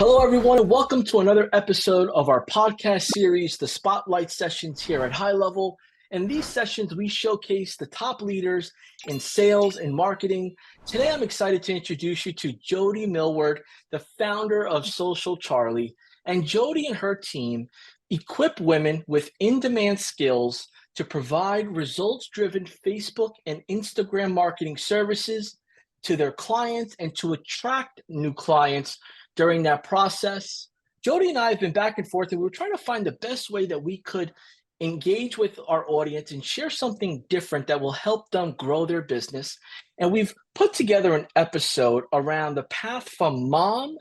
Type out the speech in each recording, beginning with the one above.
Hello, everyone, and welcome to another episode of our podcast series, the Spotlight Sessions here at High Level. In these sessions, we showcase the top leaders in sales and marketing. Today, I'm excited to introduce you to Jody Milward, the founder of Social Charlie. And Jody and her team equip women with in-demand skills to provide results-driven Facebook and Instagram marketing services to their clients and to attract new clients during that process. Jody and I have been back and forth, and we were trying to find the best way that we could engage with our audience and share something different that will help them grow their business. And we've put together an episode around the path from mom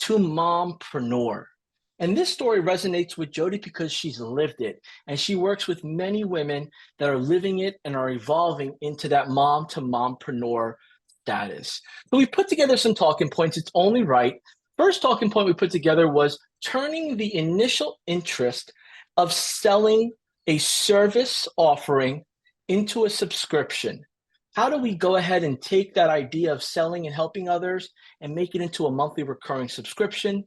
to mompreneur. And this story resonates with Jody because she's lived it, and she works with many women that are living it and are evolving into that mom to mompreneur status. So we put together some talking points. It's only right. First talking point we put together was turning the initial interest of selling a service offering into a subscription. How do we go ahead and take that idea of selling and helping others and make it into a monthly recurring subscription?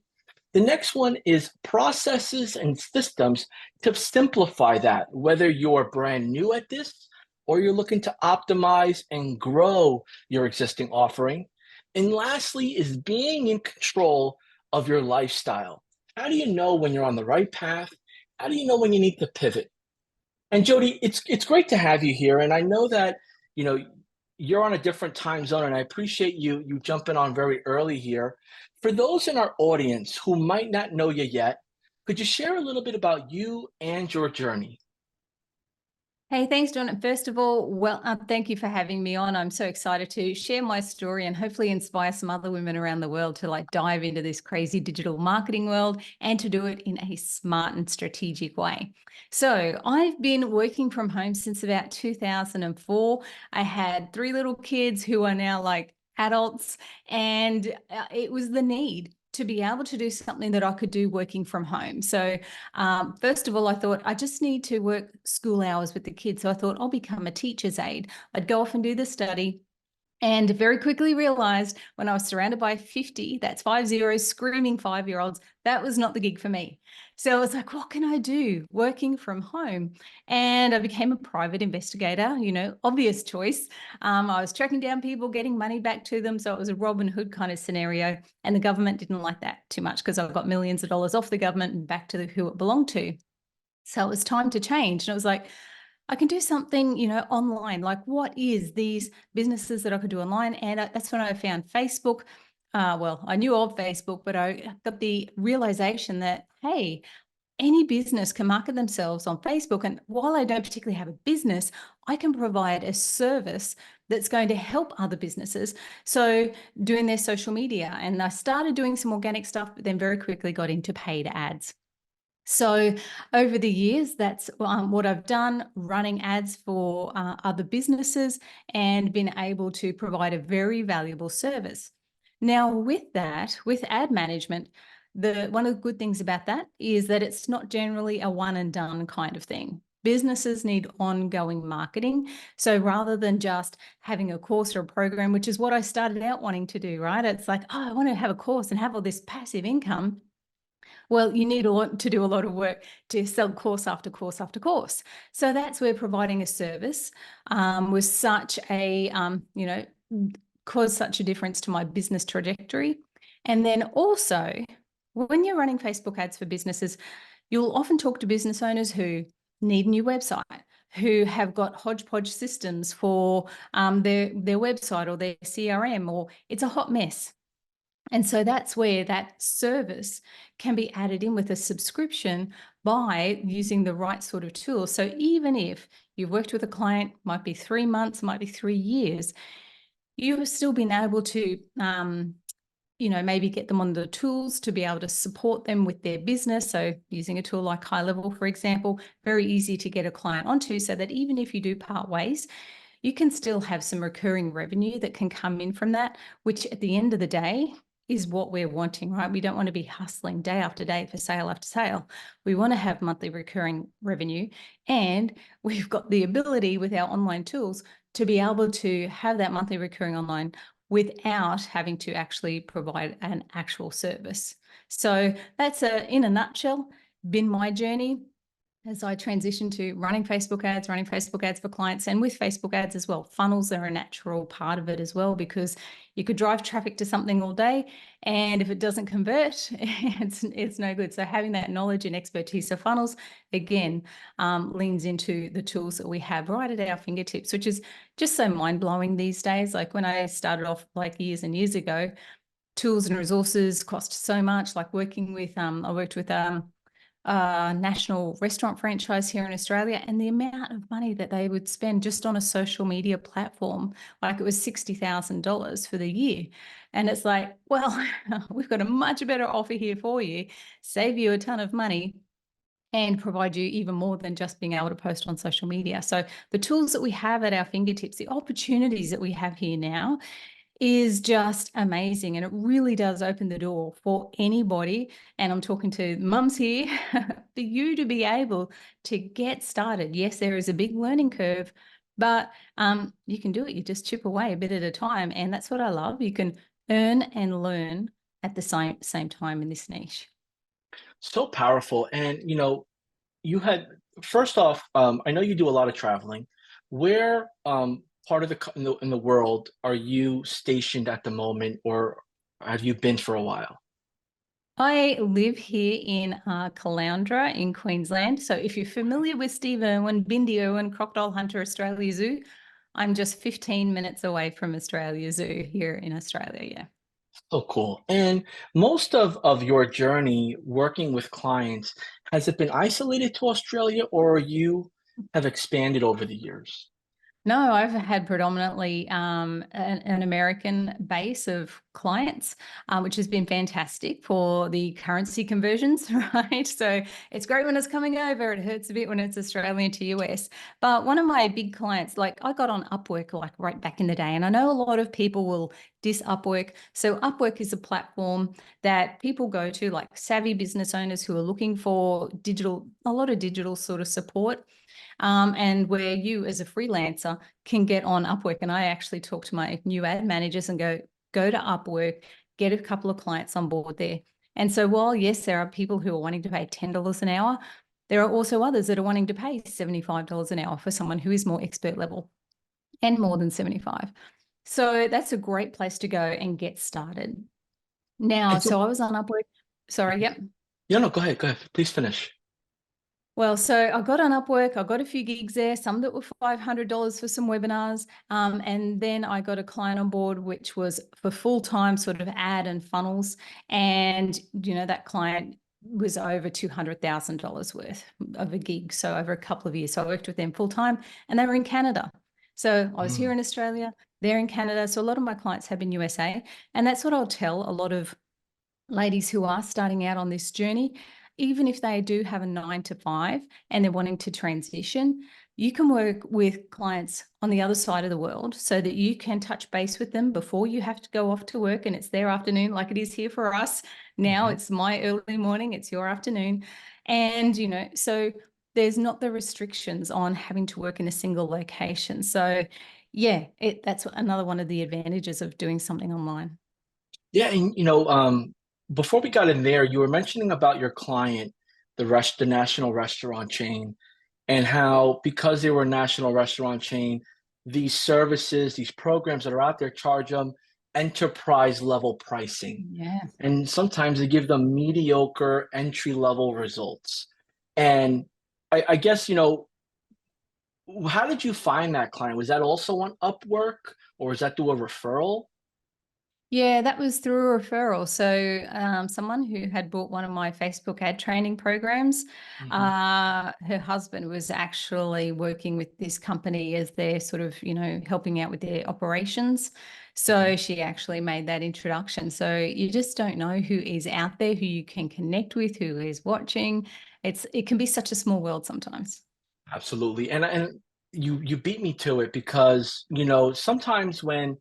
The next one is processes and systems to simplify that, whether you're brand new at this or you're looking to optimize and grow your existing offering. And lastly is being in control of your lifestyle. How do you know when you're on the right path? How do you know when you need to pivot? And Jody, it's great to have you here. And I know that, you're on a different time zone, and I appreciate you jumping on very early here. For those in our audience who might not know you yet, could you share a little bit about you and your journey? Hey, thanks, John. First of all, thank you for having me on. I'm so excited to share my story and hopefully inspire some other women around the world to dive into this crazy digital marketing world and to do it in a smart and strategic way. So I've been working from home since about 2004. I had 3 little kids who are now adults, and it was the need to be able to do something that I could do working from home. So first of all, I thought I just need to work school hours with the kids. So I thought I'll become a teacher's aide. I'd go off and do the study. And very quickly realized when I was surrounded by 50, that's 50, screaming 5-year-olds, that was not the gig for me. So I was like, what can I do working from home? And I became a private investigator, obvious choice. I was tracking down people, getting money back to them. So it was a Robin Hood kind of scenario. And the government didn't like that too much because I got millions of dollars off the government and back to who it belonged to. So it was time to change. And it was like, I can do something, online. What is these businesses that I could do online? And that's when I found Facebook. I knew of Facebook, but I got the realization that, hey, any business can market themselves on Facebook. And while I don't particularly have a business, I can provide a service that's going to help other businesses. So doing their social media. And I started doing some organic stuff, but then very quickly got into paid ads. So over the years, that's what I've done, running ads for other businesses and been able to provide a very valuable service. Now with that, with ad management, one of the good things about that is that it's not generally a one and done kind of thing. Businesses need ongoing marketing. So rather than just having a course or a program, which is what I started out wanting to do, right? It's like, oh, I want to have a course and have all this passive income. Well, you need to do a lot of work to sell course after course after course. So that's where providing a service was such a, caused such a difference to my business trajectory. And then also, when you're running Facebook ads for businesses, you'll often talk to business owners who need a new website, who have got hodgepodge systems for their website or their CRM, or it's a hot mess. And so that's where that service can be added in with a subscription by using the right sort of tool. So even if you've worked with a client, might be 3 months, might be 3 years, you've still been able to, maybe get them on the tools to be able to support them with their business. So using a tool like High Level, for example, very easy to get a client onto, so that even if you do part ways, you can still have some recurring revenue that can come in from that, which at the end of the day is what we're wanting, right? We don't want to be hustling day after day for sale after sale. We want to have monthly recurring revenue, and we've got the ability with our online tools to be able to have that monthly recurring online without having to actually provide an actual service. So that's in a nutshell, been my journey as I transition to running Facebook ads for clients, and with Facebook ads as well. Funnels are a natural part of it as well, because you could drive traffic to something all day, and if it doesn't convert, it's no good. So having that knowledge and expertise of funnels, again, leans into the tools that we have right at our fingertips, which is just so mind-blowing these days. Like when I started off like years and years ago, tools and resources cost so much. Like working with, I worked with national restaurant franchise here in Australia, and the amount of money that they would spend just on a social media platform, like it was $60,000 for the year. And it's like, well, we've got a much better offer here for you, save you a ton of money, and provide you even more than just being able to post on social media. So the tools that we have at our fingertips, the opportunities that we have here now, is just amazing. And it really does open the door for anybody, and I'm talking to mums here, for you to be able to get started. Yes, there is a big learning curve, but you can do it. You just chip away a bit at a time. And that's what I love. You can earn and learn at the same time in this niche. So powerful. And, you had, first off, I know you do a lot of traveling. Where part of in the world are you stationed at the moment, or have you been for a while? I live here in Caloundra in Queensland. So if you're familiar with Steve Irwin, Bindi Irwin, Crocodile Hunter Australia Zoo, I'm just 15 minutes away from Australia Zoo here in Australia. Yeah. So cool. And most of your journey working with clients, has it been isolated to Australia, or you have expanded over the years? No, I've had predominantly an American base of clients, which has been fantastic for the currency conversions, right? So it's great when it's coming over. It hurts a bit when it's Australian to US. But one of my big clients, like I got on Upwork like right back in the day, and I know a lot of people will diss Upwork. So Upwork is a platform that people go to, like savvy business owners who are looking for a lot of digital sort of support. And where you as a freelancer can get on Upwork. And I actually talk to my new ad managers and go to Upwork, get a couple of clients on board there. And so while, yes, there are people who are wanting to pay $10 an hour, there are also others that are wanting to pay $75 an hour for someone who is more expert level and more than 75. So that's a great place to go and get started. Now, And so so, I was on Upwork. Sorry, yep. yeah, no, go ahead, go ahead. Please finish. Well, so I got on Upwork, I got a few gigs there, some that were $500 for some webinars. And then I got a client on board, which was for full-time sort of ad and funnels. And, that client was over $200,000 worth of a gig. So over a couple of years. So I worked with them full-time, and they were in Canada. So I was here Mm. in Australia, they're in Canada. So a lot of my clients have been USA. And that's what I'll tell a lot of ladies who are starting out on this journey. Even if they do have a 9 to 5 and they're wanting to transition, you can work with clients on the other side of the world so that you can touch base with them before you have to go off to work, and it's their afternoon like it is here for us. Now Mhm. it's my early morning, it's your afternoon. And, so there's not the restrictions on having to work in a single location. So yeah, that's another one of the advantages of doing something online. Yeah, and before we got in there, you were mentioning about your client, the national restaurant chain, and how because they were a national restaurant chain, these services, these programs that are out there charge them enterprise level pricing. Yeah. And sometimes they give them mediocre entry level results. And I guess, how did you find that client? Was that also on Upwork, or was that through a referral? Yeah, that was through a referral. So someone who had bought one of my Facebook ad training programs, Mhm. her husband was actually working with this company as they're sort of, helping out with their operations. Okay. So she actually made that introduction. So you just don't know who is out there, who you can connect with, who is watching. It can be such a small world sometimes. Absolutely. And you beat me to it because, sometimes when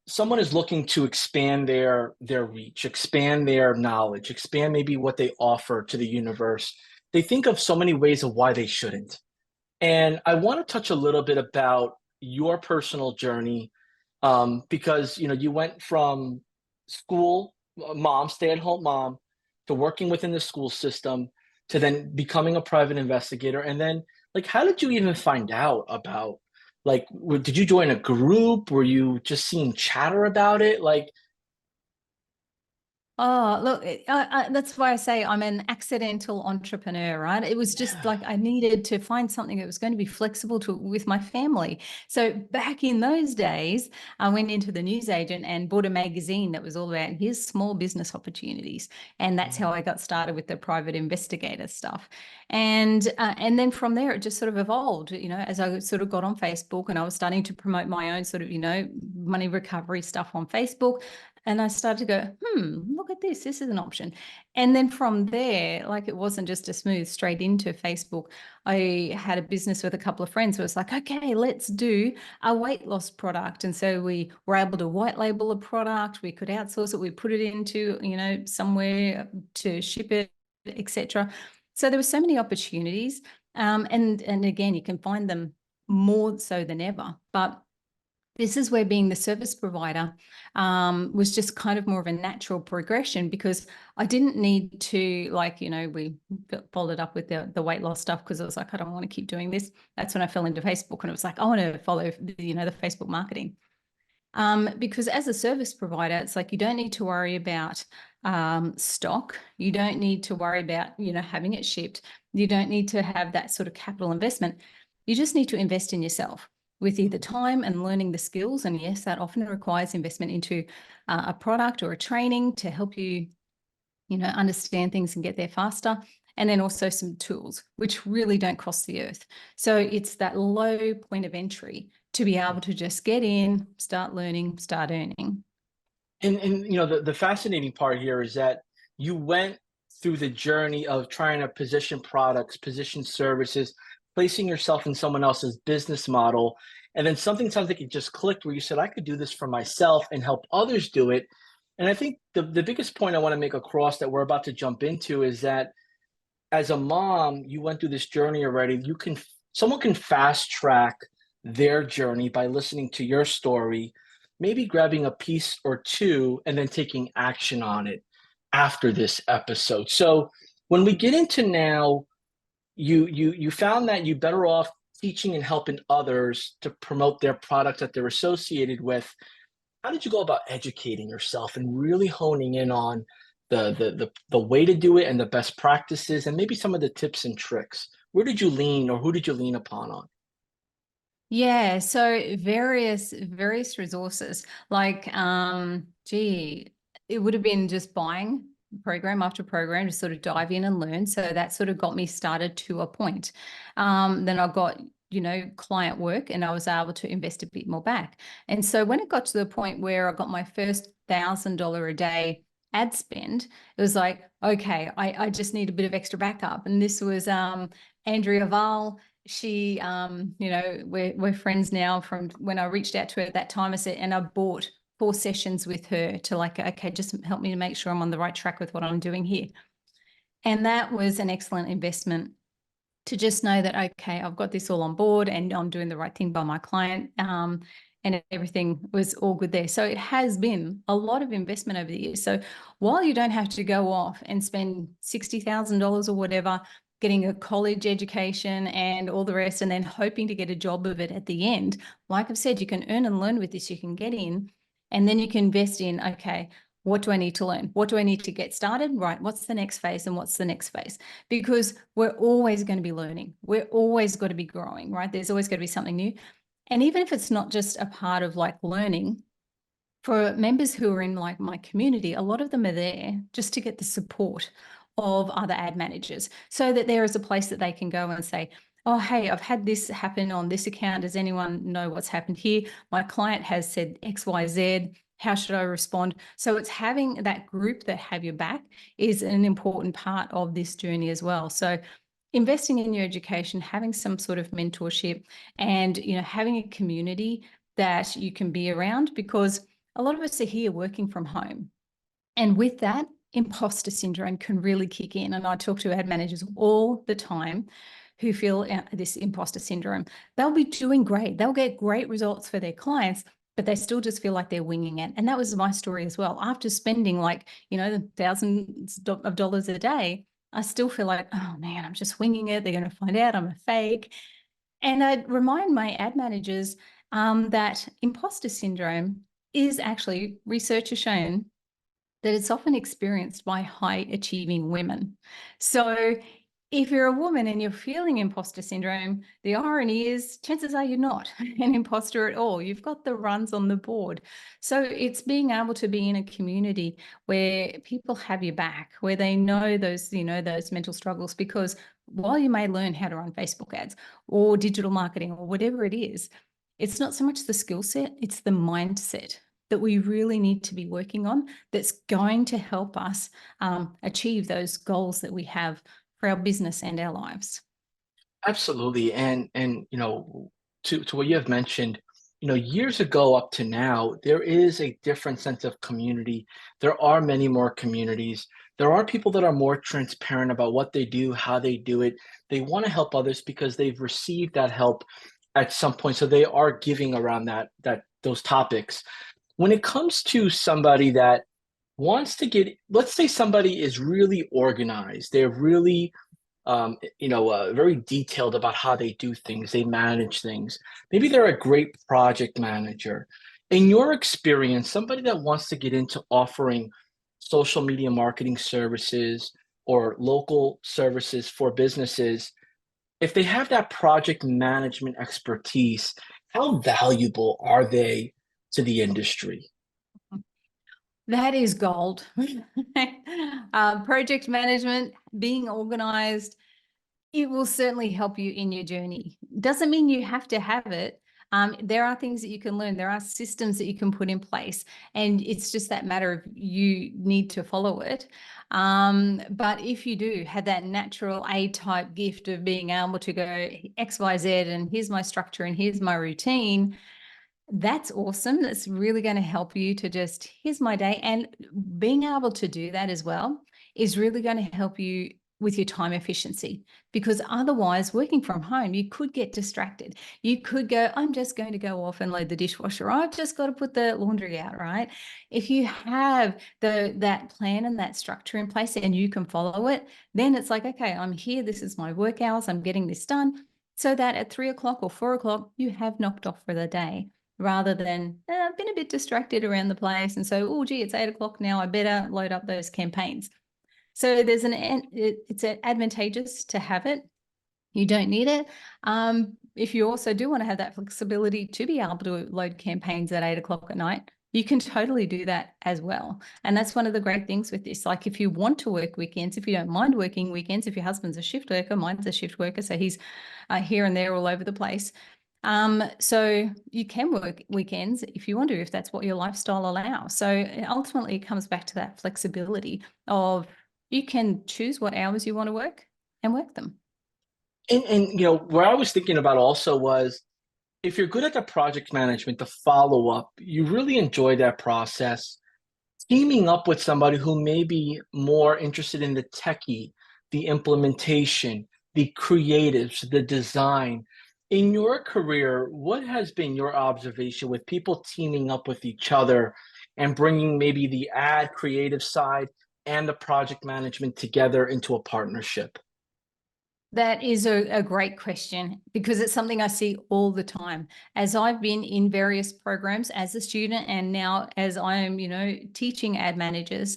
someone is looking to expand their reach, expand their knowledge, expand maybe what they offer to the universe, they think of so many ways of why they shouldn't. And I want to touch a little bit about your personal journey because you went from school mom, stay-at-home mom, to working within the school system, to then becoming a private investigator, and then like how did you even find out about like did you join a group? Were you just seeing chatter about it? Like Oh, look, that's why I say I'm an accidental entrepreneur, right? It was just yeah. like I needed to find something that was going to be flexible to with my family. So back in those days, I went into the newsagent and bought a magazine that was all about his small business opportunities, and that's how I got started with the private investigator stuff. And then from there, it just sort of evolved. As I sort of got on Facebook and I was starting to promote my own sort of money recovery stuff on Facebook. And I started to go, look at this. This is an option. And then from there, like it wasn't just a smooth straight into Facebook. I had a business with a couple of friends who was like, okay, let's do a weight loss product. And so we were able to white label a product. We could outsource it. We put it into, somewhere to ship it, etc. So there were so many opportunities. And again, you can find them more so than ever. But this is where being the service provider was just kind of more of a natural progression, because I didn't need to, we followed up with the weight loss stuff because I was like, I don't want to keep doing this. That's when I fell into Facebook, and it was like, I want to follow, the Facebook marketing. Because as a service provider, it's like you don't need to worry about stock. You don't need to worry about, having it shipped. You don't need to have that sort of capital investment. You just need to invest in yourself with either time and learning the skills. And yes, that often requires investment into a product or a training to help you, understand things and get there faster. And then also some tools, which really don't cost the earth. So it's that low point of entry to be able to just get in, start learning, start earning. And the fascinating part here is that you went through the journey of trying to position products, position services, placing yourself in someone else's business model, and then something sounds like it just clicked where you said, I could do this for myself and help others do it. And I think the biggest point I want to make across that we're about to jump into is that as a mom, you went through this journey already. Someone can fast track their journey by listening to your story, maybe grabbing a piece or two and then taking action on it after this episode. So when we get into now, you found that you better off teaching and helping others to promote their products that they're associated with. How did you go about educating yourself and really honing in on the way to do it and the best practices and maybe some of the tips and tricks? Where did you lean, or who did you lean upon on? Yeah, so various resources. Like, it would have been just buying program after program to sort of dive in and learn. So that sort of got me started to a point. Then I got, client work, and I was able to invest a bit more back. And so when it got to the point where I got my first $1,000 a day ad spend, it was like, okay, I just need a bit of extra backup. And this was Andrea Val. She, we're friends now from when I reached out to her at that time. I said, and I bought 4 sessions with her to okay, just help me to make sure I'm on the right track with what I'm doing here. And that was an excellent investment to just know that, okay, I've got this all on board and I'm doing the right thing by my client. And everything was all good there. So it has been a lot of investment over the years. So while you don't have to go off and spend $60,000 or whatever, getting a college education and all the rest, and then hoping to get a job of it at the end, like I've said, you can earn and learn with this. You can get in, and then you can invest in, okay, what do I need to learn? What do I need to get started? Right. What's the next phase and what's the next phase? Because we're always going to be learning. We're always got to be growing, right? There's always going to be something new. And even if it's not just a part of learning, for members who are in my community, a lot of them are there just to get the support of other ad managers, so that there is a place that they can go and say, oh, hey, I've had this happen on this account. Does anyone know what's happened here? My client has said X, Y, Z. How should I respond? So it's having that group that have your back is an important part of this journey as well. So investing in your education, having some sort of mentorship, and having a community that you can be around, because a lot of us are here working from home. And with that, imposter syndrome can really kick in. And I talk to ad managers all the time who feel this imposter syndrome. They'll be doing great. They'll get great results for their clients, but they still just feel like they're winging it. And that was my story as well. After spending like, the thousands of dollars a day, I still feel like, oh man, I'm just winging it. They're going to find out I'm a fake. And I'd remind my ad managers that imposter syndrome is actually, research has shown that it's often experienced by high achieving women. So if you're a woman and you're feeling imposter syndrome, the irony is chances are you're not an imposter at all. You've got the runs on the board. So it's being able to be in a community where people have your back, where they know those, those mental struggles, because while you may learn how to run Facebook ads or digital marketing or whatever it is, it's not so much the skill set, it's the mindset that we really need to be working on that's going to help us achieve those goals that we have for our business and our lives. Absolutely. And to what you have mentioned, years ago up to now, there is a different sense of community. There are many more communities. There are people that are more transparent about what they do, how they do it. They want to help others because they've received that help at some point. So they are giving around those topics. When it comes to somebody that wants to let's say somebody is really organized, they're really very detailed about how they do things, they manage things. Maybe they're a great project manager. In your experience, somebody that wants to get into offering social media marketing services or local services for businesses, if they have that project management expertise, how valuable are they to the industry? That is gold. Project management, being organized, it will certainly help you in your journey. Doesn't mean you have to have it. There are things that you can learn. There are systems that you can put in place, and it's just that matter of you need to follow it. But if you do have that natural A-type gift of being able to go X, Y, Z, and here's my structure and here's my routine, that's awesome. That's really going to help you to just, here's my day. And being able to do that as well is really going to help you with your time efficiency, because otherwise working from home, you could get distracted. You could go, I'm just going to go off and load the dishwasher. I've just got to put the laundry out, right? If you have that plan and that structure in place and you can follow it, then it's like, okay, I'm here. This is my work hours. I'm getting this done. So that at 3 o'clock or 4 o'clock, you have knocked off for the day, rather than I've been a bit distracted around the place. And so, oh, gee, it's 8 o'clock now. I better load up those campaigns. So it's advantageous to have it. You don't need it. If you also do want to have that flexibility to be able to load campaigns at 8 o'clock at night, you can totally do that as well. And that's one of the great things with this. Like if you want to work weekends, if you don't mind working weekends, if your husband's a shift worker, mine's a shift worker, so he's here and there all over the place. So you can work weekends if you want to, if that's what your lifestyle allows. So ultimately it comes back to that flexibility of you can choose what hours you want to work and work them. And where I was thinking about also was, if you're good at the project management, the follow up, you really enjoy that process. Teaming up with somebody who may be more interested in the techie, the implementation, the creatives, the design. In your career, what has been your observation with people teaming up with each other and bringing maybe the ad creative side and the project management together into a partnership? That is a great question, because it's something I see all the time. As I've been in various programs as a student, and now as I am, teaching ad managers,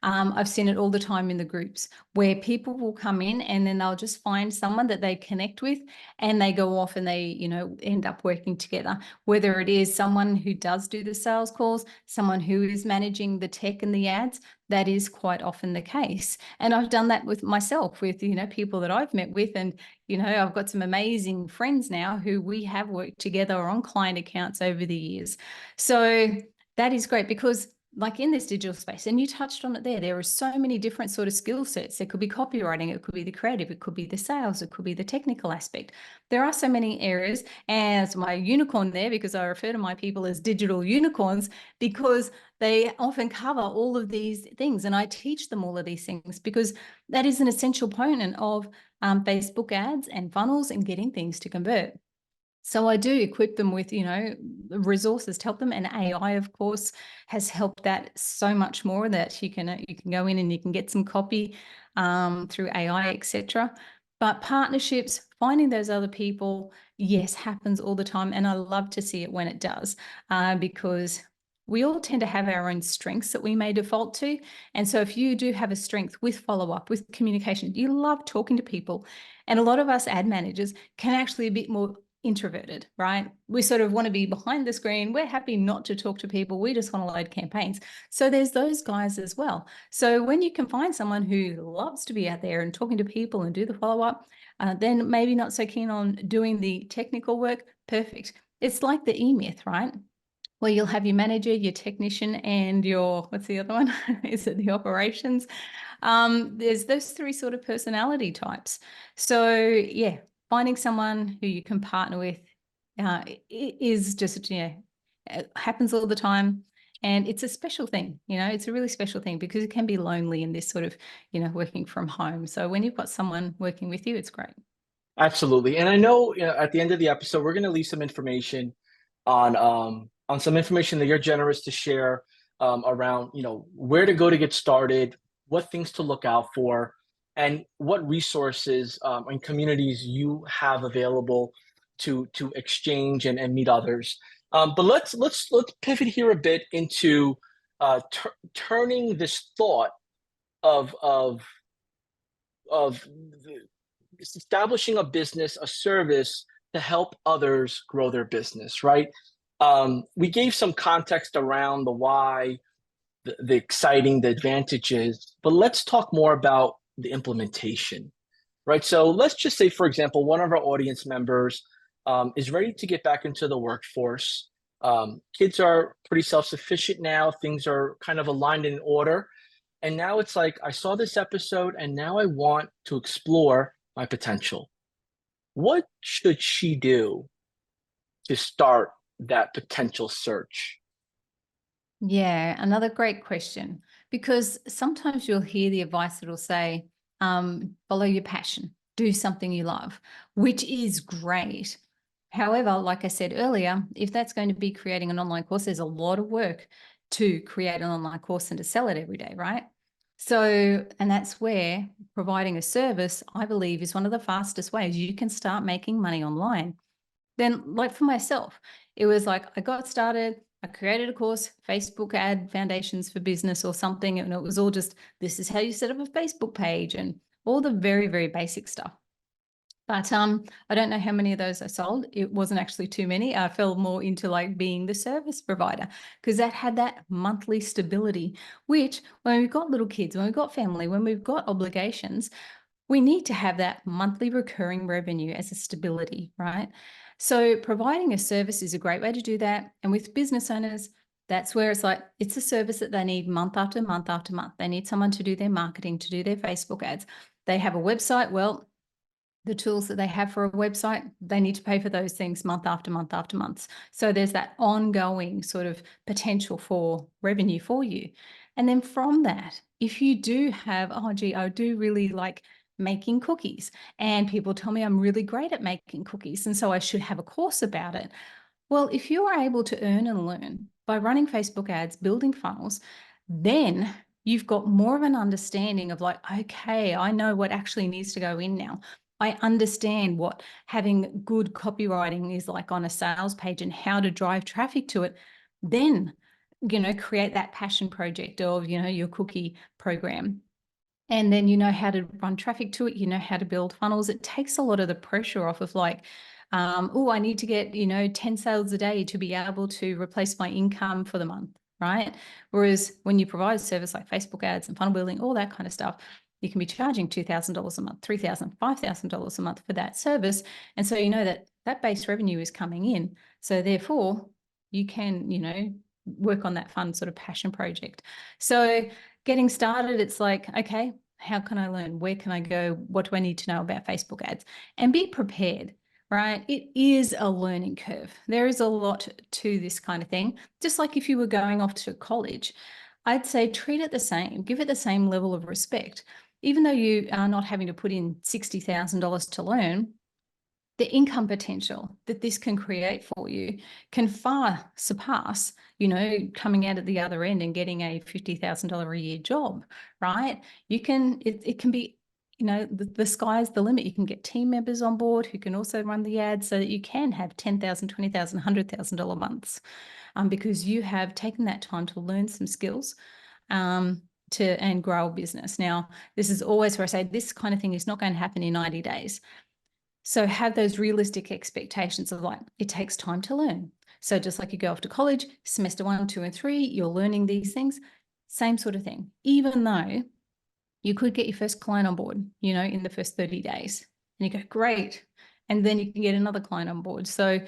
I've seen it all the time in the groups where people will come in and then they'll just find someone that they connect with and they go off and they, end up working together. Whether it is someone who does do the sales calls, someone who is managing the tech and the ads, that is quite often the case. And I've done that with myself, with, people that I've met with. And, I've got some amazing friends now who we have worked together on client accounts over the years. So that is great, because like in this digital space, and you touched on it there are so many different sort of skill sets. There could be copywriting, it could be the creative, it could be the sales, it could be the technical aspect. There are so many areas, and it's my unicorn there, because I refer to my people as digital unicorns, because they often cover all of these things. And I teach them all of these things because that is an essential component of Facebook ads and funnels and getting things to convert. So I do equip them with, resources to help them. And AI, of course, has helped that so much more, that you can go in and you can get some copy through AI, etc. But partnerships, finding those other people, yes, happens all the time. And I love to see it when it does, because we all tend to have our own strengths that we may default to. And so if you do have a strength with follow-up, with communication, you love talking to people. And a lot of us ad managers can actually be a bit more introverted, right? We sort of want to be behind the screen. We're happy not to talk to people. We just want to load campaigns. So there's those guys as well. So when you can find someone who loves to be out there and talking to people and do the follow-up, then maybe not so keen on doing the technical work, perfect. It's like the E-Myth, right? Where you'll have your manager, your technician, and your, what's the other one? Is it the operations? There's those three sort of personality types. So yeah, finding someone who you can partner with is just, it happens all the time. And it's a special thing, it's a really special thing, because it can be lonely in this sort of, working from home. So when you've got someone working with you, it's great. Absolutely. And I know, at the end of the episode, we're going to leave some information on some information that you're generous to share around, where to go to get started, what things to look out for, and what resources and communities you have available to exchange and meet others. But let's pivot here a bit into turning this thought of establishing a business, a service to help others grow their business, right? We gave some context around the why, the exciting, the advantages, but let's talk more about the implementation, right? So let's just say, for example, one of our audience members is ready to get back into the workforce. Kids are pretty self-sufficient now. Things are kind of aligned in order. And now it's like, I saw this episode and now I want to explore my potential. What should she do to start that potential search? Yeah, another great question, because sometimes you'll hear the advice that'll say, follow your passion, do something you love, which is great. However, like I said earlier, if that's going to be creating an online course, there's a lot of work to create an online course and to sell it every day, right? So, and that's where providing a service, I believe, is one of the fastest ways you can start making money online. Then, like for myself, it was like I got started, I created a course, Facebook ad foundations for business or something. And it was all just, this is how you set up a Facebook page and all the very, very basic stuff. But I don't know how many of those I sold. It wasn't actually too many. I fell more into like being the service provider, because that had that monthly stability, which when we've got little kids, when we've got family, when we've got obligations, we need to have that monthly recurring revenue as a stability, right? So providing a service is a great way to do that. And with business owners, that's where it's like, it's a service that they need month after month after month. They need someone to do their marketing, to do their Facebook ads. They have a website. Well, the tools that they have for a website, they need to pay for those things month after month after month. So there's that ongoing sort of potential for revenue for you. And then from that, if you do have, oh, gee, I do really like making cookies, and people tell me I'm really great at making cookies, and so I should have a course about it. Well, if you are able to earn and learn by running Facebook ads, building funnels, then you've got more of an understanding of like, okay, I know what actually needs to go in now. I understand what having good copywriting is like on a sales page and how to drive traffic to it. Then, create that passion project of, your cookie program. And then you know how to run traffic to it, you know how to build funnels. It takes a lot of the pressure off of like, oh, I need to get, 10 sales a day to be able to replace my income for the month, right? Whereas when you provide a service like Facebook ads and funnel building, all that kind of stuff, you can be charging $2,000 a month, $3,000, $5,000 a month for that service. And so you know that that base revenue is coming in. So therefore, you can, work on that fun sort of passion project. So getting started, it's like, okay, how can I learn? Where can I go? What do I need to know about Facebook ads? And be prepared, right? It is a learning curve. There is a lot to this kind of thing. Just like if you were going off to college, I'd say treat it the same, give it the same level of respect. Even though you are not having to put in $60,000 to learn, the income potential that this can create for you can far surpass, coming out at the other end and getting a $50,000 a year job, right? It can be, the sky's the limit. You can get team members on board who can also run the ads so that you can have $10,000, $20,000, $100,000 months, because you have taken that time to learn some skills, and grow a business. Now, this is always where I say this kind of thing is not going to happen in 90 days. So have those realistic expectations of like, it takes time to learn. So just like you go off to college, semester 1, 2, and 3, you're learning these things, same sort of thing. Even though you could get your first client on board, in the first 30 days, and you go, great. And then you can get another client on board. So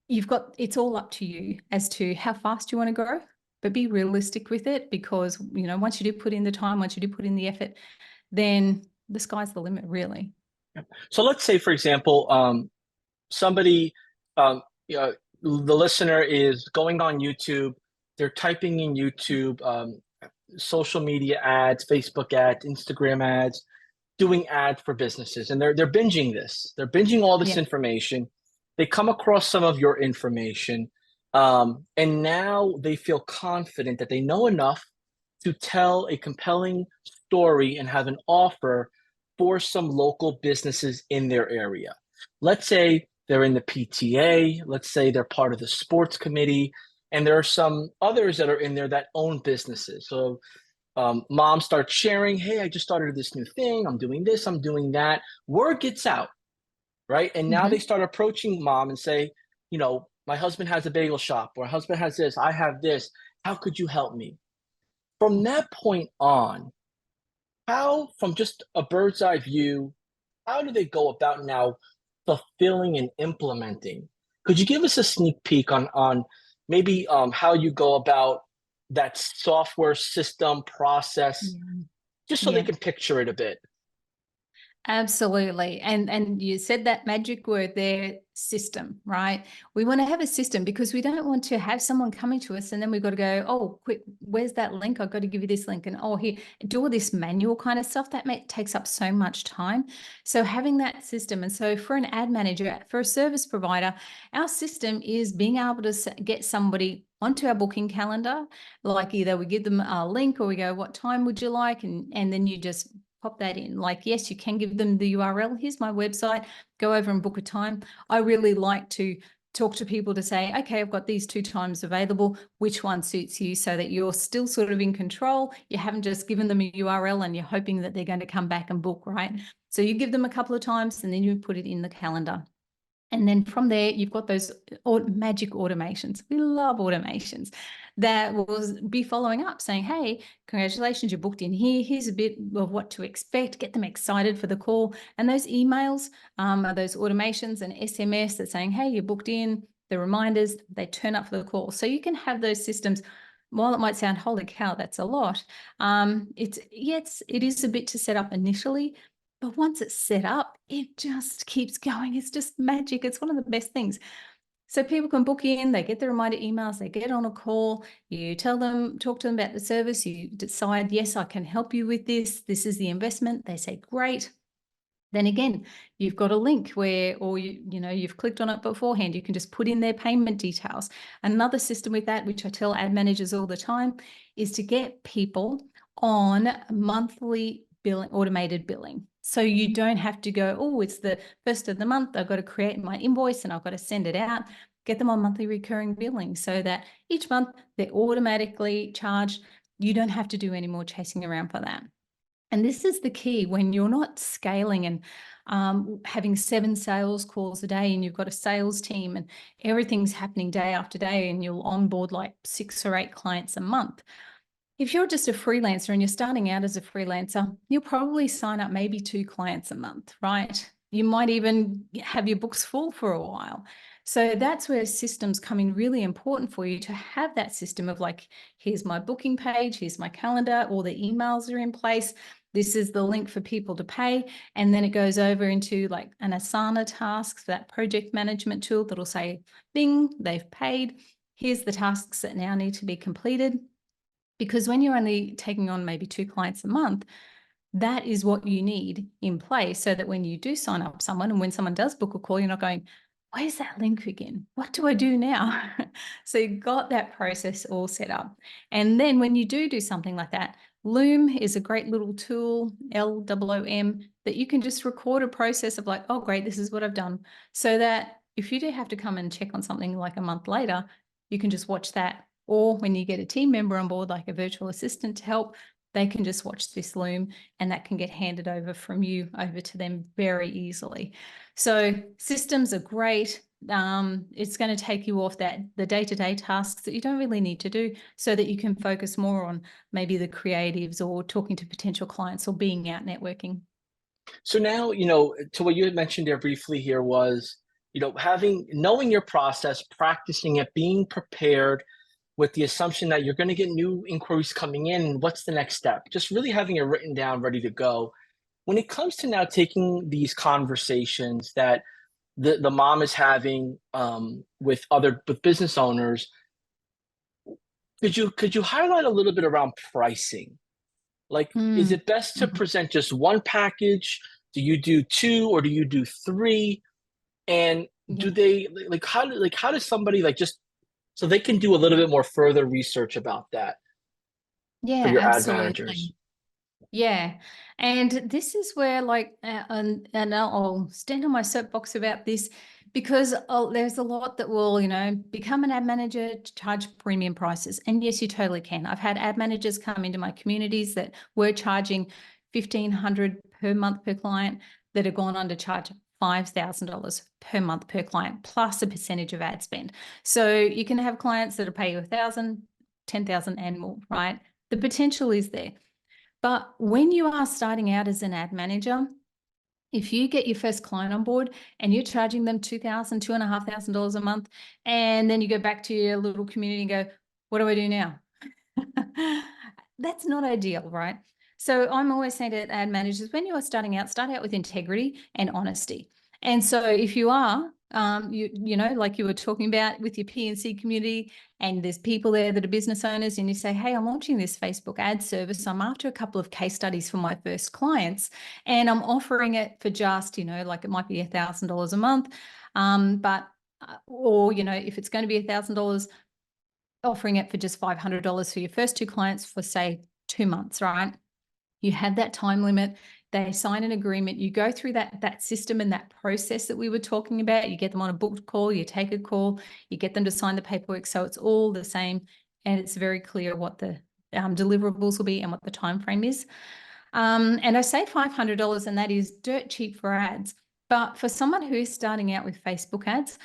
it's all up to you as to how fast you want to grow, but be realistic with it, because, once you do put in the time, once you do put in the effort, then the sky's the limit, really. So let's say, for example, somebody, the listener is going on YouTube, they're typing in YouTube, social media ads, Facebook ads, Instagram ads, doing ads for businesses, and they're binging this. They're binging all this information. They come across some of your information, and now they feel confident that they know enough to tell a compelling story and have an offer for some local businesses in their area. Let's say they're in the PTA, let's say they're part of the sports committee, and there are some others that are in there that own businesses. So mom starts sharing, hey, I just started this new thing, I'm doing this, I'm doing that. Word gets out, right? And now they start approaching mom and say, my husband has a bagel shop, or my husband has this, I have this, how could you help me? From that point on, how, from just a bird's eye view, how do they go about now fulfilling and implementing? Could you give us a sneak peek on maybe how you go about that software system process, just so they can picture it a bit? Absolutely. And you said that magic word there, system, right? We want to have a system because we don't want to have someone coming to us and then we've got to go, oh, quick, where's that link? I've got to give you this link. And oh, here, do all this manual kind of stuff that takes up so much time. So having that system. And so for an ad manager, for a service provider, our system is being able to get somebody onto our booking calendar. Like either we give them a link or we go, what time would you like? And then you just pop that in. Like, yes, you can give them the URL. Here's my website. Go over and book a time. I really like to talk to people to say, okay, I've got these 2 times available. Which one suits you, so that you're still sort of in control. You haven't just given them a URL and you're hoping that they're going to come back and book, right? So you give them a couple of times and then you put it in the calendar. And then from there, you've got those magic automations. We love automations that will be following up saying, hey, congratulations, you're booked in here. Here's a bit of what to expect. Get them excited for the call. And those emails are those automations and SMS that's saying, hey, you're booked in. The reminders, they turn up for the call. So you can have those systems. While it might sound, holy cow, that's a lot. It is a bit to set up initially. But once it's set up, it just keeps going. It's just magic. It's one of the best things. So people can book in, they get the reminder emails, they get on a call, you talk to them about the service, you decide, yes, I can help you with this. This is the investment. They say, great. Then again, you've got a link you've clicked on it beforehand. You can just put in their payment details. Another system with that, which I tell ad managers all the time, is to get people on monthly billing, automated billing. So you don't have to go, oh, it's the first of the month, I've got to create my invoice and I've got to send it out. Get them on monthly recurring billing so that each month they're automatically charged. You don't have to do any more chasing around for that. And this is the key when you're not scaling and having 7 sales calls a day and you've got a sales team and everything's happening day after day and you'll onboard like 6 or 8 clients a month. If you're just a freelancer and you're starting out as a freelancer, you'll probably sign up maybe 2 clients a month, right? You might even have your books full for a while. So that's where systems come in really important for you, to have that system of like, here's my booking page, here's my calendar, all the emails are in place. This is the link for people to pay. And then it goes over into like an Asana tasks, that project management tool that'll say, bing, they've paid. Here's the tasks that now need to be completed. Because when you're only taking on maybe 2 clients a month, that is what you need in place so that when you do sign up someone and when someone does book a call, you're not going, where's that link again? What do I do now? So you've got that process all set up. And then when you do something like that, Loom is a great little tool, LOOM, that you can just record a process of like, oh, great, this is what I've done. So that if you do have to come and check on something like a month later, you can just watch that. Or when you get a team member on board, like a virtual assistant to help, they can just watch this Loom and that can get handed over from you over to them very easily. So systems are great. It's going to take you off the day-to-day tasks that you don't really need to do so that you can focus more on maybe the creatives or talking to potential clients or being out networking. So now, to what you had mentioned there briefly here was, knowing your process, practicing it, being prepared with the assumption that you're going to get new inquiries coming in. And what's the next step? Just really having it written down, ready to go. When it comes to now taking these conversations that the mom is having with business owners, could you highlight a little bit around pricing? Like, is it best to present just one package? Do you do two or do you do three? And do they how does somebody just so they can do a little bit more further research about that for Yeah, your ad managers? absolutely. Yeah. And this is where and I'll stand on my soapbox about this because there's a lot that will, become an ad manager to charge premium prices. And yes, you totally can. I've had ad managers come into my communities that were charging $1,500 per month per client that have gone on to charge $5,000 per month per client, plus a percentage of ad spend. So you can have clients that will pay you $1,000, $10,000 and more, right? The potential is there. But when you are starting out as an ad manager, if you get your first client on board and you're charging them $2,000, $2,500 a month, and then you go back to your little community and go, what do I do now? That's not ideal, right? So I'm always saying to ad managers, when you are starting out, start out with integrity and honesty. And so if you are, like you were talking about with your P&C community, and there's people there that are business owners, and you say, hey, I'm launching this Facebook ad service. I'm after a couple of case studies for my first clients, and I'm offering it for just, like it might be $1,000 a month. Or, if it's going to be $1,000, offering it for just $500 for your first two clients for, say, 2 months, right? You have that time limit. They sign an agreement. You go through that system and that process that we were talking about. You get them on a booked call. You take a call. You get them to sign the paperwork. So it's all the same, and it's very clear what the deliverables will be and what the time frame is. And I say $500, and that is dirt cheap for ads. But for someone who's starting out with Facebook ads,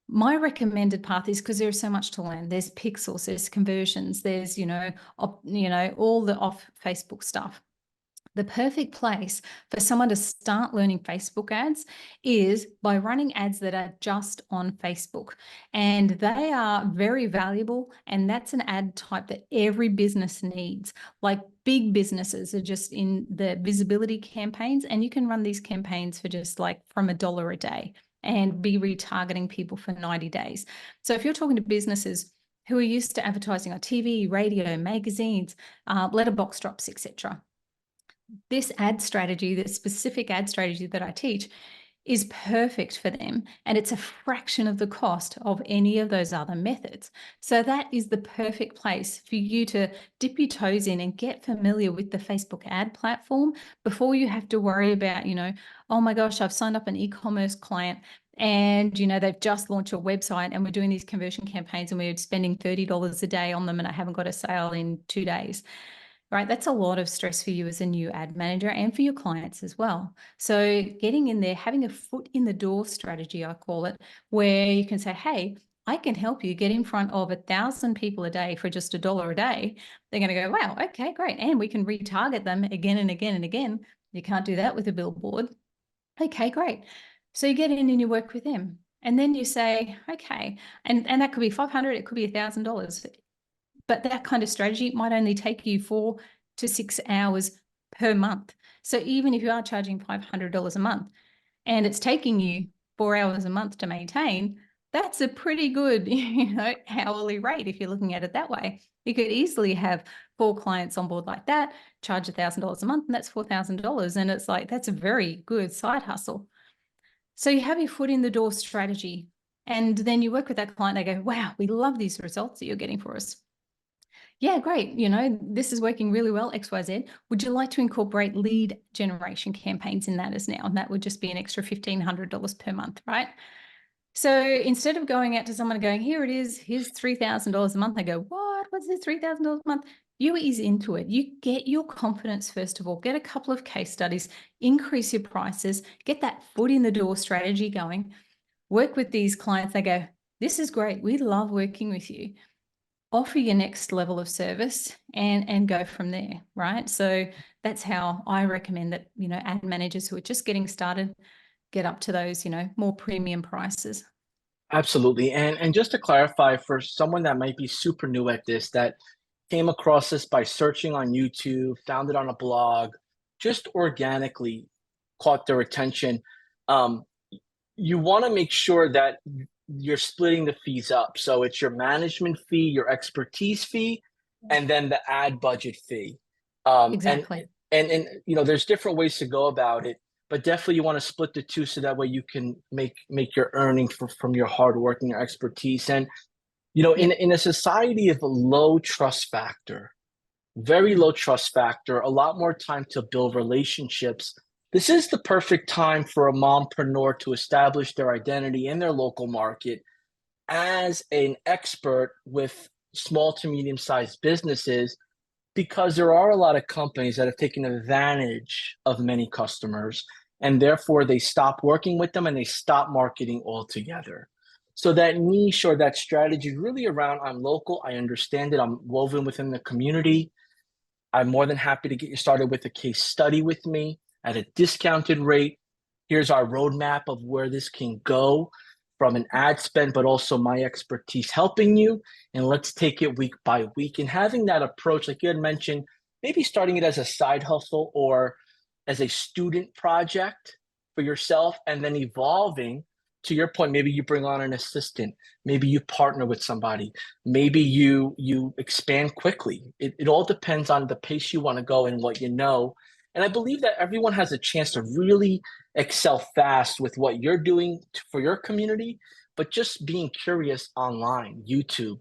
my recommended path is, because there's so much to learn. There's pixels, there's conversions, there's, all the off Facebook stuff. The perfect place for someone to start learning Facebook ads is by running ads that are just on Facebook. And they are very valuable. And that's an ad type that every business needs. Like big businesses are just in the visibility campaigns, and you can run these campaigns for just like from $1 a day and be retargeting people for 90 days. So if you're talking to businesses who are used to advertising on TV, radio, magazines, letterbox drops, etc., this ad strategy, this specific ad strategy that I teach, is perfect for them. And it's a fraction of the cost of any of those other methods. So that is the perfect place for you to dip your toes in and get familiar with the Facebook ad platform before you have to worry about, oh my gosh, I've signed up an e-commerce client, and they've just launched a website, and we're doing these conversion campaigns, and we're spending $30 a day on them, and I haven't got a sale in 2 days. Right, that's a lot of stress for you as a new ad manager and for your clients as well. So getting in there, having a foot in the door strategy, I call it, where you can say, hey, I can help you get in front of 1,000 people a day for just $1 a day. They're going to go, wow, okay, great. And we can retarget them again and again and again. You can't do that with a billboard. Okay, great. So you get in and you work with them. And then you say, okay, and that could be $500, it could be $1,000. But that kind of strategy might only take you 4 to 6 hours per month. So even if you are charging $500 a month and it's taking you 4 hours a month to maintain, That's a pretty good, hourly rate if you're looking at it that way. You could easily have 4 clients on board like that, charge $1,000 a month, and that's $4,000. And it's like, that's a very good side hustle. So you have your foot in the door strategy, and then you work with that client. They go, wow, we love these results that you're getting for us. Yeah, great. This is working really well, XYZ. Would you like to incorporate lead generation campaigns in that as now? And that would just be an extra $1,500 per month, right? So instead of going out to someone and going, here it is, here's $3,000 a month, they go, what? What's this $3,000 a month? You ease into it. You get your confidence, first of all, get a couple of case studies, increase your prices, get that foot in the door strategy going, work with these clients. They go, this is great. We love working with you. Offer your next level of service and go from there, right? So that's how I recommend that, ad managers who are just getting started get up to those, more premium prices. Absolutely. And just to clarify, for someone that might be super new at this, that came across this by searching on YouTube, found it on a blog, just organically caught their attention. Um, you want to make sure that you're splitting the fees up. So it's your management fee, your expertise fee, and then the ad budget fee. Exactly. And there's different ways to go about it, but definitely you want to split the two so that way you can make your earnings from your hard work and your expertise. And in a society of a low trust factor, very low trust factor, a lot more time to build relationships. This is the perfect time for a mompreneur to establish their identity in their local market as an expert with small to medium-sized businesses, because there are a lot of companies that have taken advantage of many customers, and therefore they stop working with them and they stop marketing altogether. So that niche or that strategy really around, I'm local, I understand it, I'm woven within the community. I'm more than happy to get you started with a case study with me at a discounted rate. Here's our roadmap of where this can go from an ad spend, but also my expertise helping you. And let's take it week by week. And having that approach, like you had mentioned, maybe starting it as a side hustle or as a student project for yourself, and then evolving. To your point, maybe you bring on an assistant, maybe you partner with somebody, maybe you expand quickly. It all depends on the pace you want to go and what you know. And I believe that everyone has a chance to really excel fast with what you're doing for your community, but just being curious online, YouTube,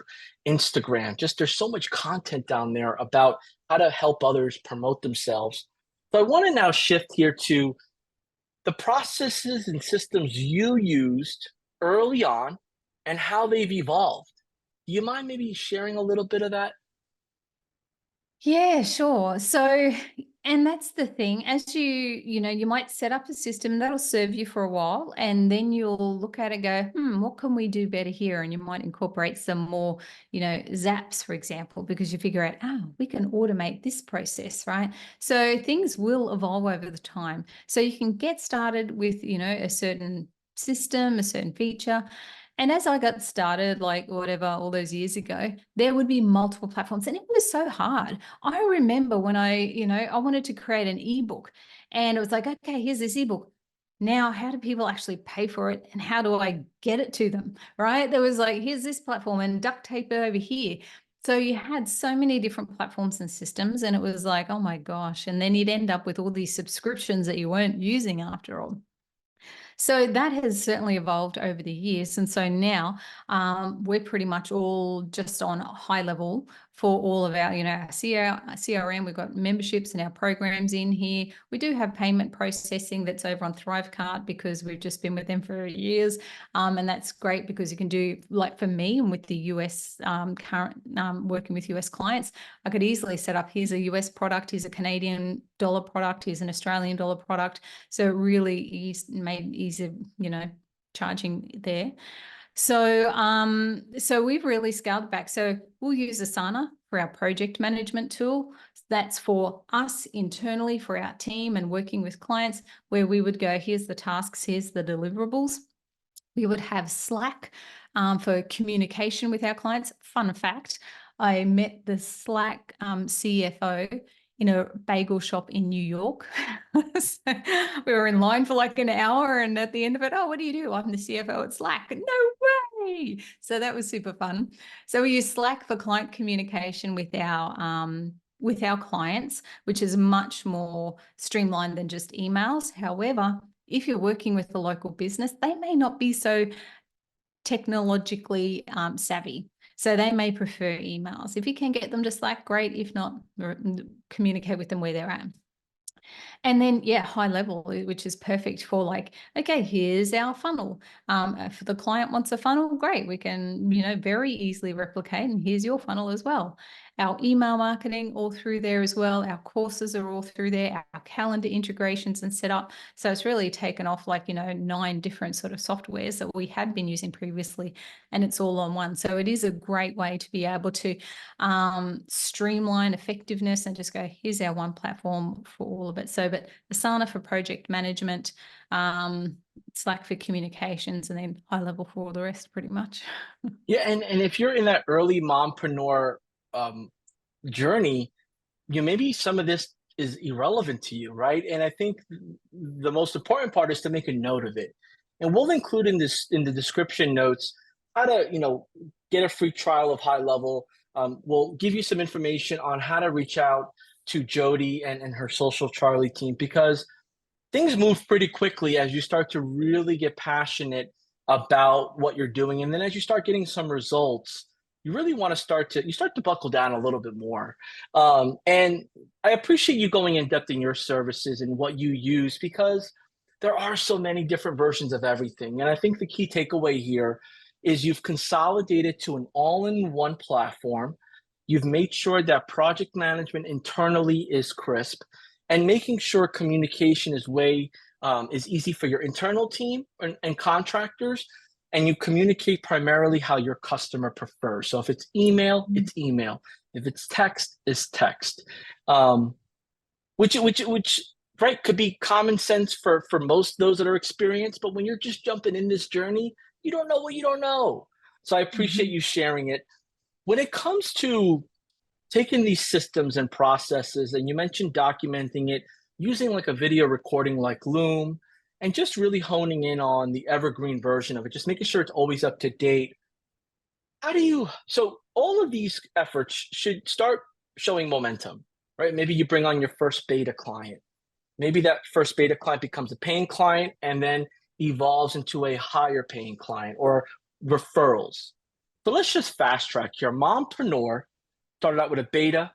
Instagram, just there's so much content down there about how to help others promote themselves. So I want to now shift here to the processes and systems you used early on and how they've evolved. Do you mind maybe sharing a little bit of that? Yeah, sure. So, and that's the thing, as you might set up a system that'll serve you for a while, and then you'll look at it and go, what can we do better here? And you might incorporate some more, zaps, for example, because you figure out, we can automate this process, right? So things will evolve over the time. So you can get started with, a certain system, a certain feature. And as I got started, like whatever, all those years ago, there would be multiple platforms, and it was so hard. I remember when I wanted to create an ebook, and it was like, okay, here's this ebook. Now, how do people actually pay for it, and how do I get it to them, right? There was like, here's this platform and duct tape it over here. So you had so many different platforms and systems, and it was like, oh my gosh. And then you'd end up with all these subscriptions that you weren't using after all. So that has certainly evolved over the years. And so now we're pretty much all just on a high level for all of our, our CRM. We've got memberships and our programs in here. We do have payment processing that's over on Thrivecart because we've just been with them for years. And that's great because you can do, like for me and with the US current working with US clients, I could easily set up, here's a US product, here's a Canadian dollar product, here's an Australian dollar product. So it really made easier, charging there. So we've really scaled back. So we'll use Asana for our project management tool. That's for us internally, for our team and working with clients, where we would go, here's the tasks, here's the deliverables. We would have Slack for communication with our clients. Fun fact, I met the Slack CFO in a bagel shop in New York. So we were in line for like an hour, and at the end of it, what do you do? I'm the CFO at Slack. No Yay! So that was super fun. So we use Slack for client communication with our clients, which is much more streamlined than just emails. However, if you're working with a local business, they may not be so technologically savvy. So they may prefer emails. If you can get them to Slack, great. If not, communicate with them where they're at. And then, yeah, high level, which is perfect for like, okay, here's our funnel. If the client wants a funnel, great. We can, very easily replicate, and here's your funnel as well. Our email marketing all through there as well. Our courses are all through there, our calendar integrations and setup. So it's really taken off like, 9 different sort of softwares that we had been using previously, and it's all on one. So it is a great way to be able to streamline effectiveness and just go, here's our one platform for all of it. So, but Asana for project management, Slack for communications, and then high level for all the rest pretty much. Yeah, and if you're in that early mompreneur journey, maybe some of this is irrelevant to you, right? And I think the most important part is to make a note of it. And we'll include in the description notes how to, get a free trial of high level. We'll give you some information on how to reach out to Jody and her Social Charlie team, because things move pretty quickly as you start to really get passionate about what you're doing. And then as you start getting some results, you really want to start to buckle down a little bit more. And I appreciate you going in depth in your services and what you use, because there are so many different versions of everything. And I think the key takeaway here is you've consolidated to an all-in-one platform. You've made sure that project management internally is crisp, and making sure communication is easy for your internal team and contractors, and you communicate primarily how your customer prefers. So if it's email, it's email. If it's text, it's text. Which right, could be common sense for most those that are experienced, but when you're just jumping in this journey, you don't know what you don't know. So I appreciate you sharing it. When it comes to taking these systems and processes, and you mentioned documenting it using like a video recording like Loom, and just really honing in on the evergreen version of it, just making sure it's always up to date. So all of these efforts should start showing momentum, right? Maybe you bring on your first beta client. Maybe that first beta client becomes a paying client and then evolves into a higher paying client, or referrals. So let's just fast track here. MOMprenuer started out with a beta,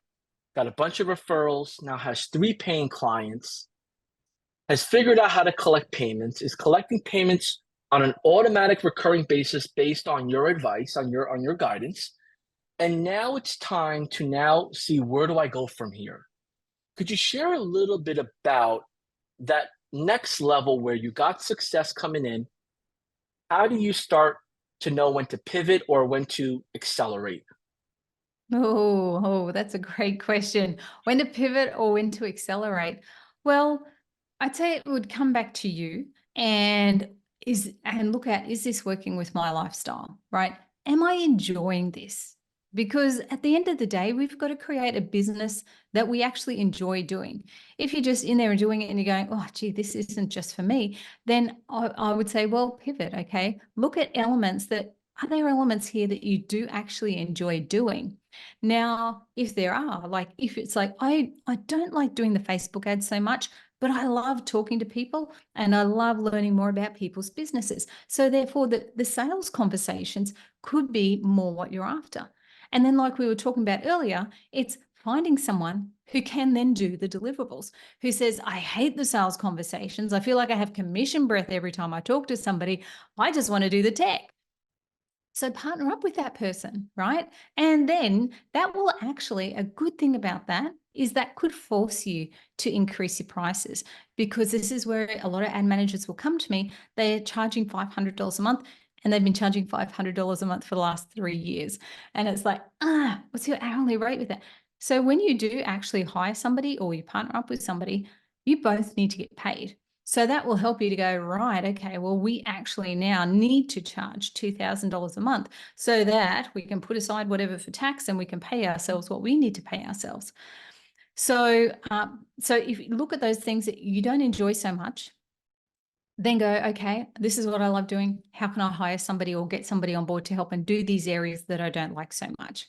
got a bunch of referrals, now has 3 paying clients, has figured out how to collect payments, is collecting payments on an automatic recurring basis based on your advice, on your guidance. And now it's time to now see, where do I go from here? Could you share a little bit about that next level where you got success coming in? How do you start to know when to pivot or when to accelerate? Oh, that's a great question. When to pivot or when to accelerate? Well, I'd say it would come back to you and look at, is this working with my lifestyle, right? Am I enjoying this? Because at the end of the day, we've got to create a business that we actually enjoy doing. If you're just in there and doing it and you're going, oh, gee, this isn't just for me, then I would say, well, pivot, okay? Look at are there elements here that you do actually enjoy doing? Now, if there are, like, if it's like, I don't like doing the Facebook ads so much, but I love talking to people and I love learning more about people's businesses. So therefore, the sales conversations could be more what you're after. And then, like we were talking about earlier, it's finding someone who can then do the deliverables, who says, I hate the sales conversations. I feel like I have commission breath every time I talk to somebody. I just want to do the tech. So partner up with that person, right? And then that will actually, a good thing about that is that could force you to increase your prices, because this is where a lot of ad managers will come to me. They're charging $500 a month, and they've been charging $500 a month for the last 3 years. And it's like, what's your hourly rate with that? So when you do actually hire somebody or you partner up with somebody, you both need to get paid. So that will help you to go, right, okay, well, we actually now need to charge $2,000 a month so that we can put aside whatever for tax and we can pay ourselves what we need to pay ourselves. So if you look at those things that you don't enjoy so much, then go, okay, this is what I love doing. How can I hire somebody or get somebody on board to help and do these areas that I don't like so much?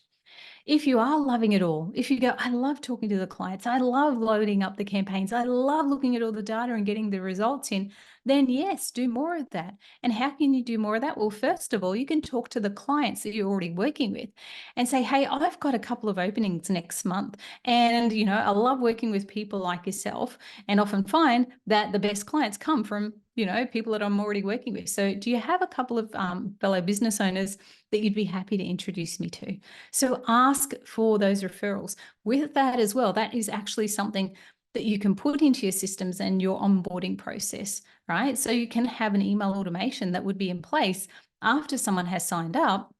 If you are loving it all, if you go, I love talking to the clients, I love loading up the campaigns, I love looking at all the data and getting the results in, then yes, do more of that. And how can you do more of that? Well, first of all, you can talk to the clients that you're already working with and say, hey, I've got a couple of openings next month. And, I love working with people like yourself, and often find that the best clients come from, people that I'm already working with. So do you have a couple of fellow business owners that you'd be happy to introduce me to? So ask for those referrals. With that as well, that is actually something that you can put into your systems and your onboarding process, right? So you can have an email automation that would be in place after someone has signed up,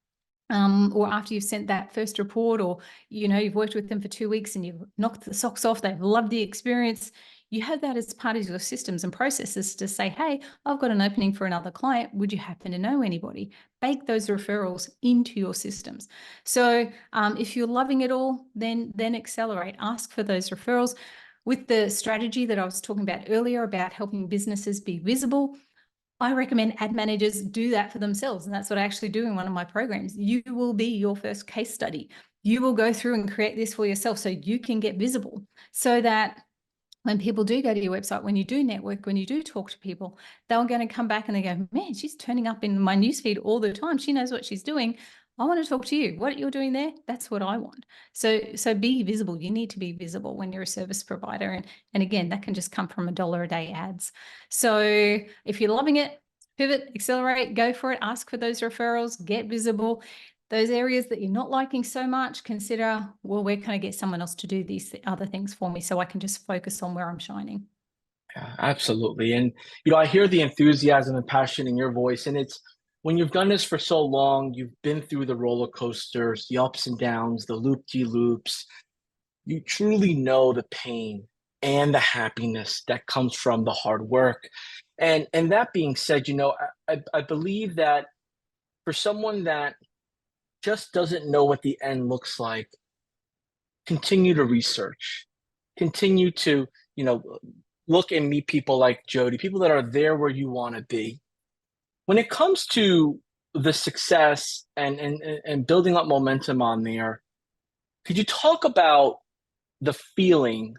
or after you've sent that first report, or you've worked with them for 2 weeks and you've knocked the socks off, they've loved the experience. You have that as part of your systems and processes to say, hey, I've got an opening for another client. Would you happen to know anybody? Bake those referrals into your systems. So if you're loving it all, then accelerate. Ask for those referrals. With the strategy that I was talking about earlier about helping businesses be visible, I recommend ad managers do that for themselves. And that's what I actually do in one of my programs. You will be your first case study. You will go through and create this for yourself so you can get visible, so that when people do go to your website, when you do network, when you do talk to people, they're going to come back and they go, man, she's turning up in my newsfeed all the time. She knows what she's doing. I want to talk to you. What you're doing there, that's what I want. So be visible. You need to be visible when you're a service provider. And again, that can just come from $1 a day ads. So if you're loving it, pivot, accelerate, go for it, ask for those referrals, get visible. Those areas that you're not liking so much, consider, well, where can I get someone else to do these other things for me so I can just focus on where I'm shining? Yeah, absolutely. And, I hear the enthusiasm and passion in your voice. And it's when you've done this for so long, you've been through the roller coasters, the ups and downs, the loop-de-loops. You truly know the pain and the happiness that comes from the hard work. And that being said, I believe that for someone that just doesn't know what the end looks like, continue to research, continue to, look and meet people like Jody, people that are there where you want to be. When it comes to the success and building up momentum on there, could you talk about the feeling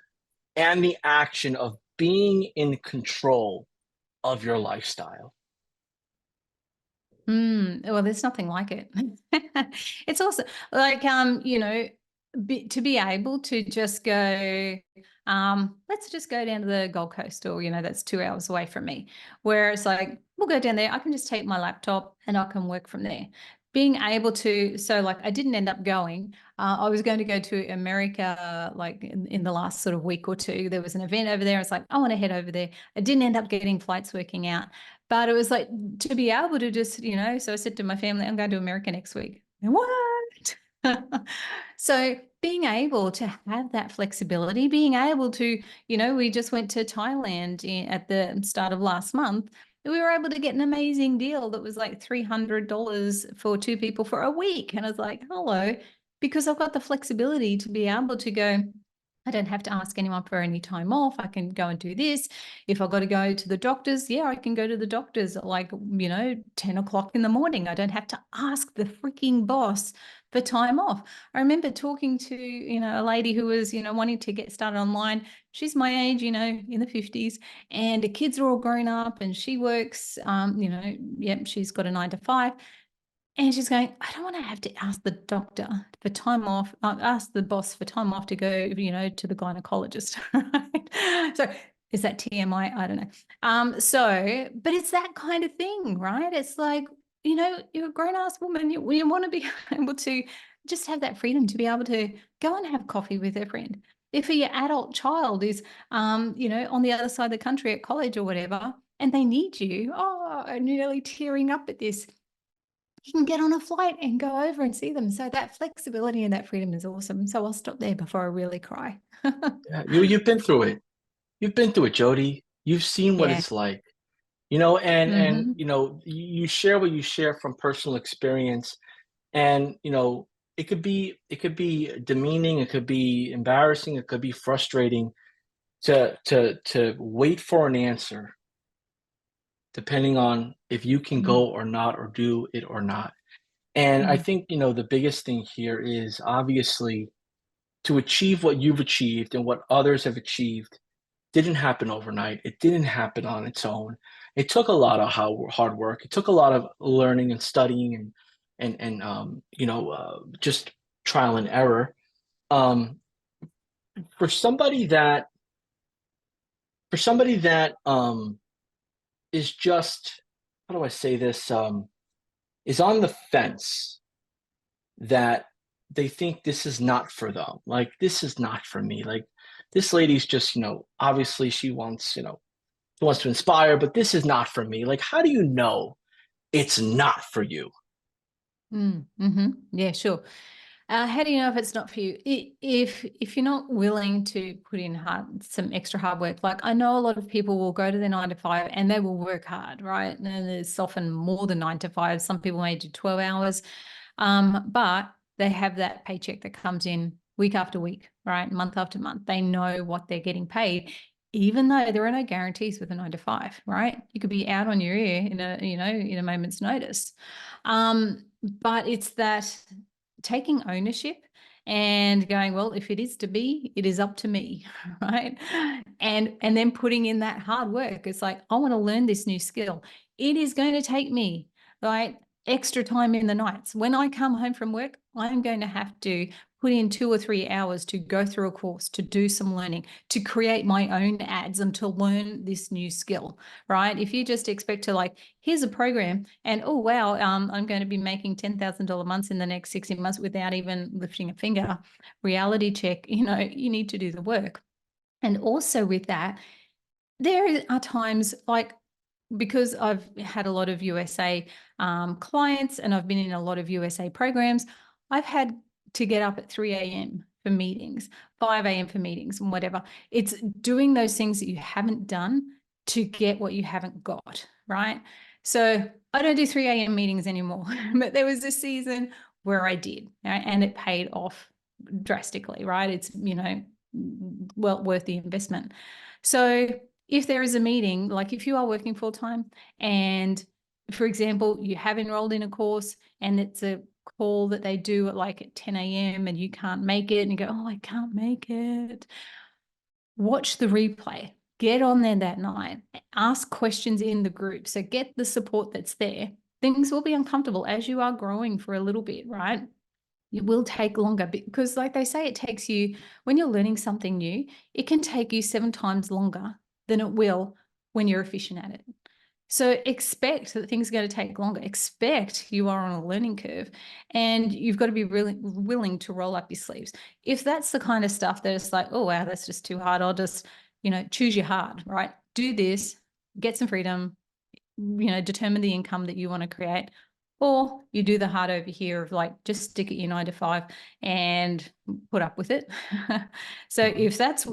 and the action of being in control of your lifestyle? Well, there's nothing like it. It's also like, to be able to just go, let's just go down to the Gold Coast, or, that's 2 hours away from me, where it's like, we'll go down there. I can just take my laptop and I can work from there. Being able to, so like I didn't end up going. I was going to go to America, like in the last sort of week or two. There was an event over there. It's like, I want to head over there. I didn't end up getting flights working out. But it was like, to be able to just, so I said to my family, I'm going to America next week. And what? So being able to have that flexibility, being able to, we just went to Thailand at the start of last month. We were able to get an amazing deal that was like $300 for 2 people for a week. And I was like, hello, because I've got the flexibility to be able to go, I don't have to ask anyone for any time off. I can go and do this. If I've got to go to the doctors, yeah, I can go to the doctors at like, 10 o'clock in the morning. I don't have to ask the freaking boss for time off. I remember talking to, a lady who was, wanting to get started online. She's my age, in the 50s, and the kids are all grown up and she works, she's got a 9 to 5. And she's going, I don't want to have to ask the doctor for time off, ask the boss for time off to go, to the gynecologist. Right? So is that TMI? I don't know. But it's that kind of thing, right? It's like, you're a grown-ass woman. You want to be able to just have that freedom to be able to go and have coffee with a friend. If your adult child is, on the other side of the country at college or whatever, and they need you, I'm nearly tearing up at this. You can get on a flight and go over and see them. So that flexibility and that freedom is awesome. So I'll stop there before I really cry. Yeah, you've been through it. You've been through it, Jody. You've seen what Yeah. it's like. And Mm-hmm. you share what you share from personal experience, and it could be demeaning, it could be embarrassing, it could be frustrating to wait for an answer, depending on if you can Mm, go or not, or do it or not. And I mm, think, the biggest thing here is obviously to achieve what you've achieved and what others have achieved didn't happen overnight. It didn't happen on its own. It took a lot of hard work. It took a lot of learning and studying and just trial and error. Um, for somebody that is just, how do I say this, is on the fence, that they think this is not for them. Like, this is not for me. Like, this lady's just, obviously she wants to inspire, but this is not for me. Like, how do you know it's not for you? Yeah, sure. How do you know if it's not for you? If you're not willing to put in some extra hard work, like I know a lot of people will go to their 9 to 5 and they will work hard, right? And it's often more than 9 to 5. Some people may do 12 hours, but they have that paycheck that comes in week after week, right? Month after month. They know what they're getting paid, even though there are no guarantees with a 9 to 5, right? You could be out on your ear in a moment's notice. But it's that taking ownership and going, well, if it is to be, it is up to me, right? And then putting in that hard work. It's like, I want to learn this new skill. It is going to take me, right, extra time in the nights. When I come home from work, I'm going to have to put in 2 or 3 hours to go through a course, to do some learning, to create my own ads and to learn this new skill, right? If you just expect to, like, here's a program and, oh, wow, I'm going to be making $10,000 months in the next 60 months without even lifting a finger, reality check, you need to do the work. And also with that, there are times, like, because I've had a lot of USA clients and I've been in a lot of USA programs, I've had to get up at 3 a.m. for meetings, 5 a.m. for meetings and whatever. It's doing those things that you haven't done to get what you haven't got, right? So I don't do 3 a.m. meetings anymore, but there was a season where I did, right? And it paid off drastically, right? It's, well worth the investment. So if there is a meeting, like if you are working full time and, for example, you have enrolled in a course and it's a call that they do at like at 10 a.m. and you can't make it and you go, oh, I can't make it. Watch the replay. Get on there that night. Ask questions in the group. So get the support that's there. Things will be uncomfortable as you are growing for a little bit, right? It will take longer because, like they say, it takes you, when you're learning something new, it can take you 7 times longer than it will when you're efficient at it. So expect that things are going to take longer. Expect you are on a learning curve and you've got to be really willing to roll up your sleeves. If that's the kind of stuff that it's like, oh, wow, that's just too hard, I'll just, choose your hard, right? Do this, get some freedom, determine the income that you want to create. Or you do the hard over here of like, just stick at your 9 to 5 and put up with it. So if that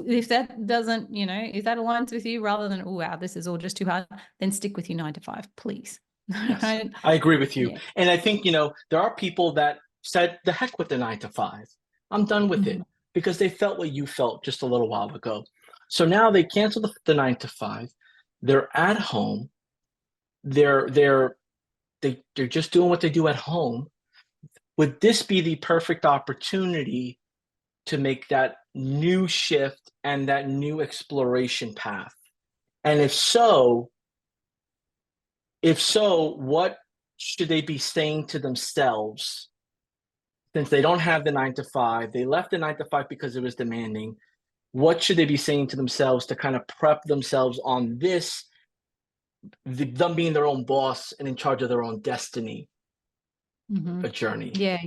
doesn't, if that aligns with you rather than, oh, wow, this is all just too hard, then stick with your 9 to 5, please. Yes, Right? I agree with you. Yeah. And I think, there are people that said, the heck with the 9 to 5. I'm done with it, Mhm. because they felt what you felt just a little while ago. So now they cancel the 9 to 5. They're at home. They're just doing what they do at home. Would this be the perfect opportunity to make that new shift and that new exploration path? And if so, what should they be saying to themselves, since they don't have the 9 to 5? They left the 9 to 5 because it was demanding. What should they be saying to themselves to kind of prep themselves on this, them being their own boss and in charge of their own destiny, a Mhm. journey? Yeah.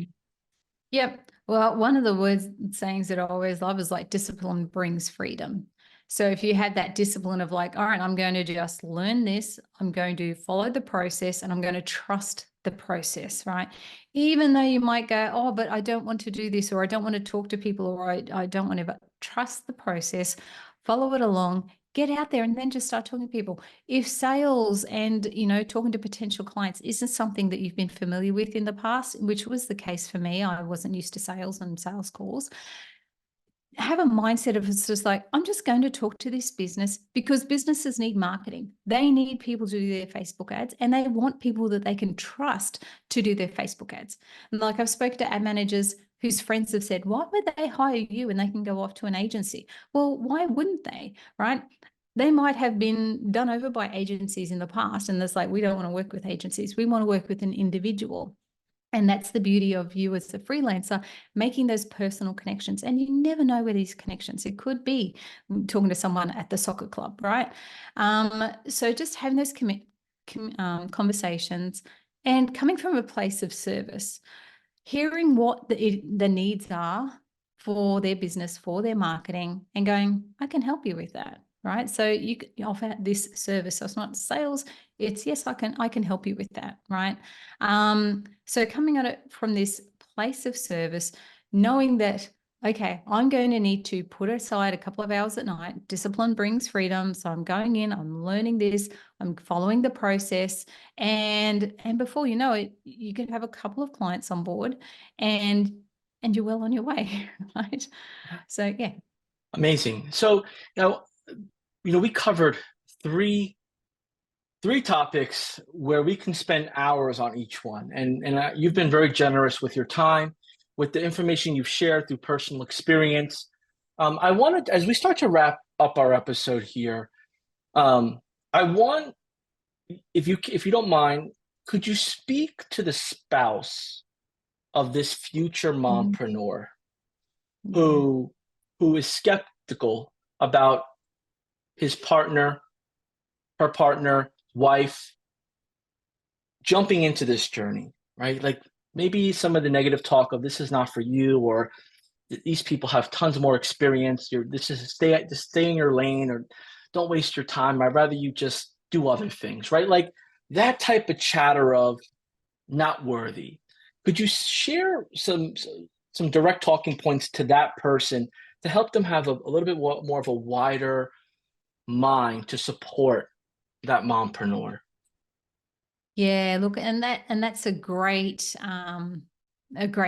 Yep. Well, one of the sayings that I always love is like, discipline brings freedom. So if you had that discipline of like, all right, I'm going to just learn this, I'm going to follow the process and I'm going to trust the process, right? Even though you might go, oh, but I don't want to do this, or I don't want to talk to people, or I don't want to, but trust the process, follow it along, get out there and then just start talking to people. If sales and, talking to potential clients isn't something that you've been familiar with in the past, which was the case for me, I wasn't used to sales and sales calls. have a mindset of it's just like, I'm just going to talk to this business because businesses need marketing. They need people to do their Facebook ads, and they want people that they can trust to do their Facebook ads. And like I've spoken to ad managers whose friends have said, why would they hire you when they can go off to an agency? Well, why wouldn't they, right? They might have been done over by agencies in the past, and it's like, we don't want to work with agencies. We want to work with an individual. And that's the beauty of you as a freelancer, making those personal connections. And you never know where these connections, it could be talking to someone at the soccer club, right? So just having those conversations and coming from a place of service, hearing what the needs are for their business, for their marketing, and going, I can help you with that. Right. So you offer this service. So it's not sales. It's yes, I can help you with that. Right. So coming at it from this place of service, knowing that, okay, I'm going to need to put aside a couple of hours at night. Discipline brings freedom. So I'm going in, I'm learning this, I'm following the process. And before you know it, you can have a couple of clients on board and you're well on your way. Right. So yeah. Amazing. So now, we covered three topics where we can spend hours on each one. And you've been very generous with your time, with the information you've shared through personal experience. I wanted, as we start to wrap up our episode here, I want, if you don't mind, could you speak to the spouse of this future mompreneur who is skeptical about his partner, her partner, wife, jumping into this journey, right? Like maybe some of the negative talk of this is not for you, or these people have tons more experience. Just stay in your lane, or don't waste your time. I'd rather you just do other things, right? Like that type of chatter of not worthy. Could you share some direct talking points to that person to help them have a little bit more of a wider mind to support that mompreneur? Yeah, look, and that's a great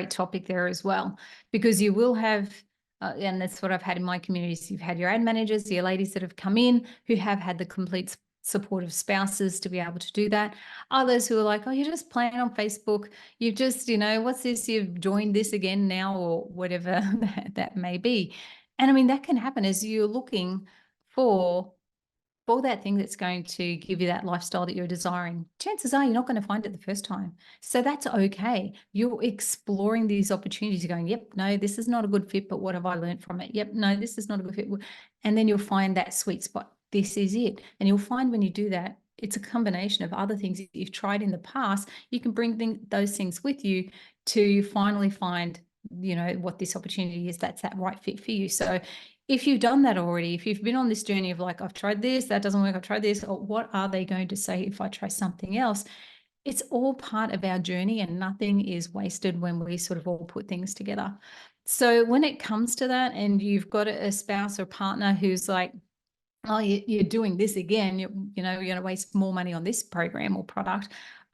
topic there as well, because you will have, and that's what I've had in my communities. You've had your ad managers, your ladies that have come in who have had the complete support of spouses to be able to do that. Others who are like, oh, you're just playing on Facebook. You've just, what's this? You've joined this again now, or whatever that may be. And I mean, that can happen as you're looking for that thing that's going to give you that lifestyle that you're desiring. Chances are you're not going to find it the first time. So that's okay. You're exploring these opportunities. You're going, yep, no, this is not a good fit, but what have I learned from it? Yep, no, this is not a good fit. And then you'll find that sweet spot. This is it. And you'll find when you do that, it's a combination of other things that you've tried in the past. You can bring those things with you to finally find, what this opportunity is, that's that right fit for you. So if you've done that already, if you've been on this journey of like, I've tried this, that doesn't work, I've tried this, or what are they going to say if I try something else? It's all part of our journey, and nothing is wasted when we sort of all put things together. So when it comes to that, and you've got a spouse or partner who's like, oh, you're doing this again, you're going to waste more money on this program or product.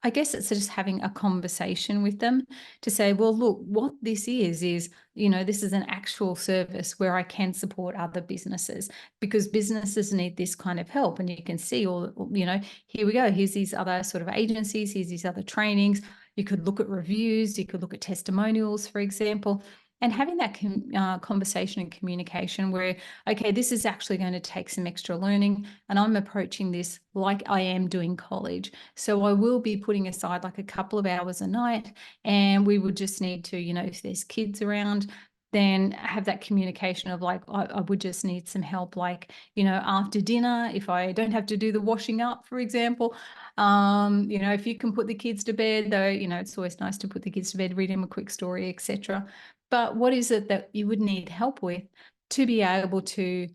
I guess it's just having a conversation with them to say, well, look, what this is, this is an actual service where I can support other businesses, because businesses need this kind of help. And you can see here we go. Here's these other sort of agencies. Here's these other trainings. You could look at reviews. You could look at testimonials, for example. And having that conversation and communication where, okay, this is actually going to take some extra learning, and I'm approaching this like I am doing college. So I will be putting aside like a couple of hours a night, and we would just need to, if there's kids around, then have that communication of like, I would just need some help, like, after dinner, if I don't have to do the washing up, for example. If you can put the kids to bed, though, it's always nice to put the kids to bed, read them a quick story, etc. But what is it that you would need help with to be able to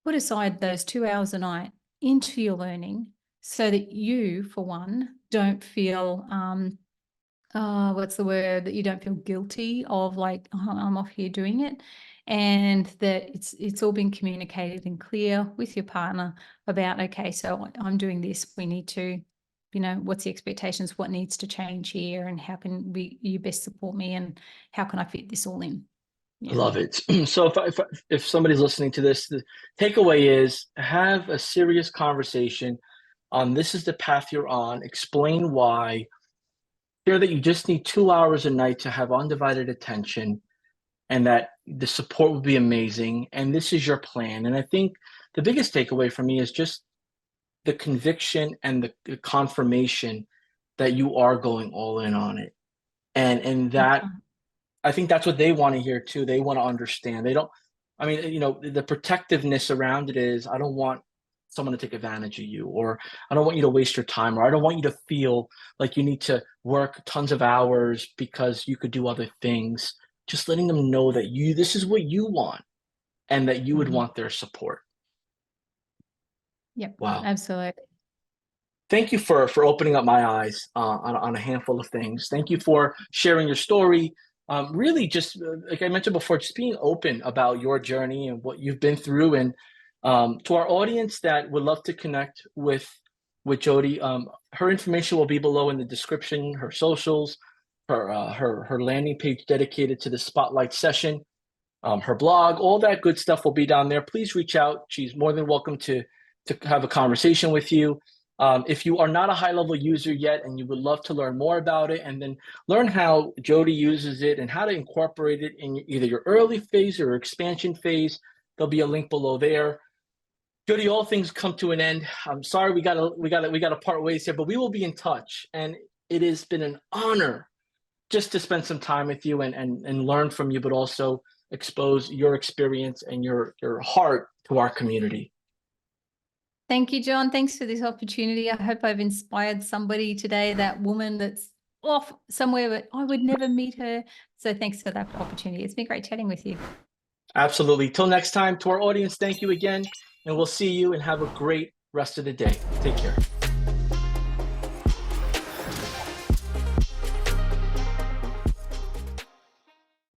put aside those 2 hours a night into your learning, so that you, for one, don't feel, what's the word, that you don't feel guilty of like, oh, I'm off here doing it, and that it's all been communicated and clear with your partner about, okay, so I'm doing this. We need to, what's the expectations, what needs to change here, and how can you best support me, and how can I fit this all in? I love it. So if somebody's listening to this, the takeaway is have a serious conversation on this is the path you're on. Explain why. Share that you just need 2 hours a night to have undivided attention, and that the support will be amazing. And this is your plan. And I think the biggest takeaway for me is just the conviction and the confirmation that you are going all in on it. And that I think that's what they want to hear too. They want to understand. They don't, I mean, the protectiveness around it is I don't want someone to take advantage of you, or I don't want you to waste your time, or I don't want you to feel like you need to work tons of hours because you could do other things. Just letting them know that this is what you want, and that you would want their support. Yep. Wow. Absolutely. Thank you for opening up my eyes on a handful of things. Thank you for sharing your story. Really, just like I mentioned before, just being open about your journey and what you've been through. And to our audience that would love to connect with Jody, her information will be below in the description. Her socials, her landing page dedicated to the spotlight session, her blog, all that good stuff will be down there. Please reach out. She's more than welcome to have a conversation with you. If you are not a high-level user yet and you would love to learn more about it and then learn how Jody uses it and how to incorporate it in either your early phase or expansion phase, there'll be a link below there. Jody, all things come to an end. I'm sorry we gotta part ways here, but we will be in touch. And it has been an honor just to spend some time with you and learn from you, but also expose your experience and your heart to our community. Thank you, John. Thanks for this opportunity. I hope I've inspired somebody today, that woman that's off somewhere, but I would never meet her. So thanks for that opportunity. It's been great chatting with you. Absolutely. Till next time, to our audience, thank you again, and we'll see you and have a great rest of the day. Take care.